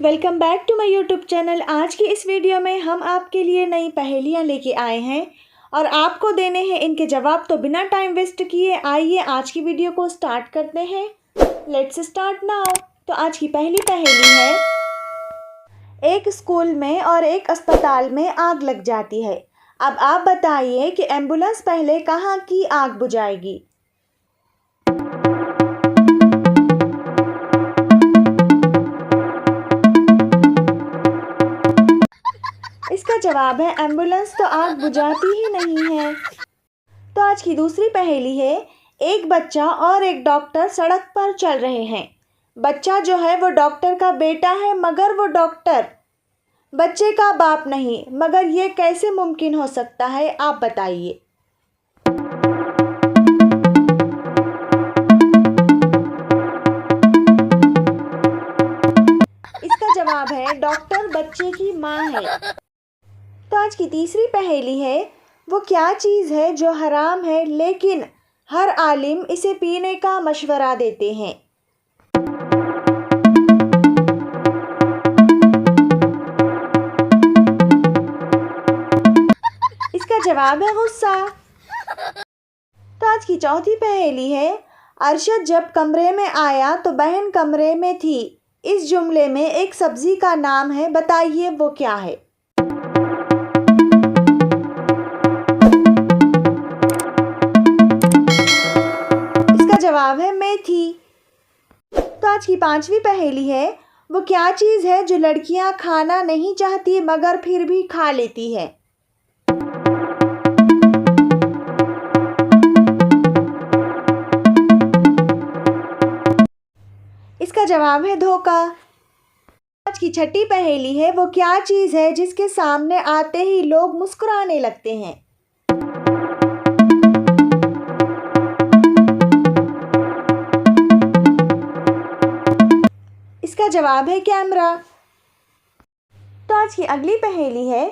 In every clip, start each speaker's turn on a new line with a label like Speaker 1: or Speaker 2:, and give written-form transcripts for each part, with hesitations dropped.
Speaker 1: Welcome back to my YouTube channel. आज की इस वीडियो में हम आपके लिए नई पहेलियाँ लेके आए हैं और आपको देने हैं इनके जवाब। तो बिना टाइम वेस्ट किए आइए आज की वीडियो को स्टार्ट करते हैं। Let's start now. तो आज की पहली पहेली है, एक स्कूल में और एक अस्पताल में आग लग जाती है। अब आप बताइए कि एम्बुलेंस पहले कहाँ की आग बुझाएगी। इसका जवाब है एम्बुलेंस तो आग बुझाती ही नहीं है। तो आज की दूसरी पहेली है, एक बच्चा और एक डॉक्टर सड़क पर चल रहे हैं। बच्चा जो है वो डॉक्टर का बेटा है, मगर वो डॉक्टर बच्चे का बाप नहीं। मगर ये कैसे मुमकिन हो सकता है, आप बताइए। इसका जवाब है डॉक्टर बच्चे की माँ है। तो आज की तीसरी पहेली है, वो क्या चीज़ है जो हराम है लेकिन हर आलिम इसे पीने का मशवरा देते हैं। इसका जवाब है गुस्सा। तो आज की चौथी पहेली है, अरशद जब कमरे में आया तो बहन कमरे में थी। इस जुमले में एक सब्जी का नाम है, बताइए वो क्या है। जवाब है मेथी। तो आज की पांचवी पहेली है, वो क्या चीज़ है जो लड़कियां खाना नहीं चाहती मगर फिर भी खा लेती है। इसका जवाब है धोखा। आज की छठी पहेली है, वो क्या चीज़ है जिसके सामने आते ही लोग मुस्कुराने लगते हैं। इसका जवाब है कैमरा। तो आज की अगली पहेली है,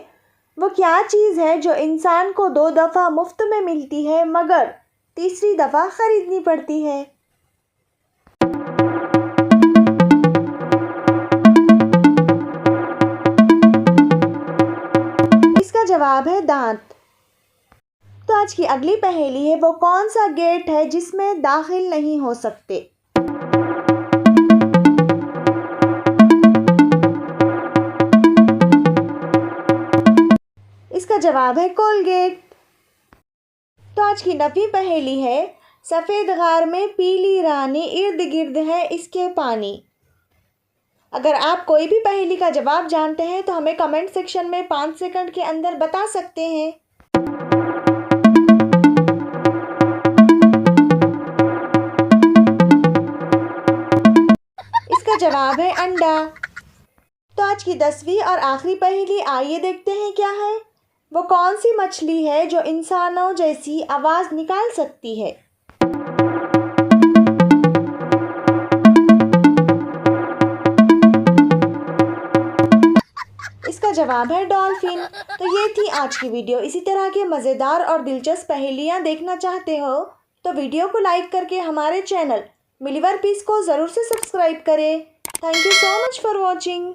Speaker 1: वो क्या चीज़ है जो इंसान को 2 दफ़ा मुफ्त में मिलती है मगर तीसरी दफ़ा खरीदनी पड़ती है। इसका जवाब है दांत। तो आज की अगली पहेली है, वो कौन सा गेट है जिसमें दाखिल नहीं हो सकते। इसका जवाब है कोलगेट। तो आज की 9वीं पहेली है, सफ़ेद गार में पीली रानी, इर्द गिर्द है इसके पानी। अगर आप कोई भी पहेली का जवाब जानते हैं तो हमें कमेंट सेक्शन में 5 सेकंड के अंदर बता सकते हैं। इसका जवाब है अंडा। तो आज की 10वीं और आखिरी पहेली, आइए देखते हैं क्या है। वो कौन सी मछली है जो इंसानों जैसी आवाज़ निकाल सकती है। इसका जवाब है डॉल्फिन। तो ये थी आज की वीडियो। इसी तरह के मज़ेदार और दिलचस्प पहेलियाँ देखना चाहते हो तो वीडियो को लाइक करके हमारे चैनल मिलीवर पीस को ज़रूर से सब्सक्राइब करें। Thank you so much for watching.